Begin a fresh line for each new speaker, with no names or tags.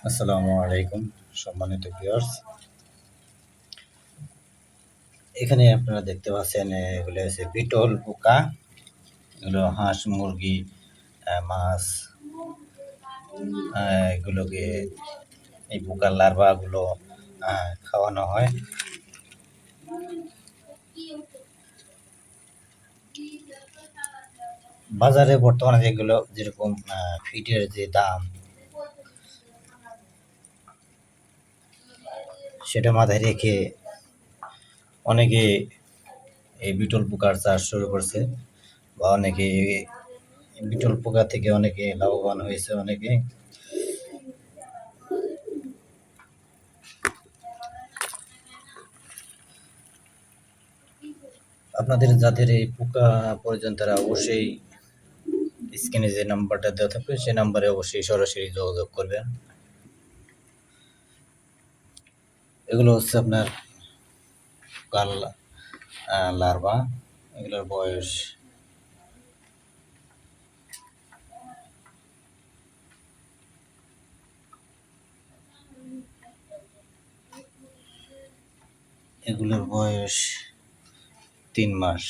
আসসালামু আলাইকুম সম্মানিত ভিউয়ার্স। এখানে আপনারা দেখতে পাচ্ছেন এগুলো হচ্ছে বিটল পোকা। এগুলো হাঁস, মুরগি, মাছ, এগুলোকে এই পোকার লার্ভাগুলো খাওয়ানো হয়। বাজারে বর্তমানে যেগুলো যেরকম ফিডের যে দাম সেটা মাথায় রেখে অনেকে এই বিটল পোকার চাষ শুরু করছে বা অনেকে বিটল পোকা থেকে অনেকে লাভবান হয়েছে। অনেকে আপনাদের যাদের এই পোকা প্রয়োজন তারা অবশ্যই স্ক্রিনে যে নাম্বারটা দেওয়া থাকবে সেই নাম্বারে অবশ্যই সরাসরি যোগাযোগ করবেন। এগুলো হচ্ছে আপনার পোকার লার্ভা। এগুলোর বয়স এগুলোর বয়স 3 মাস।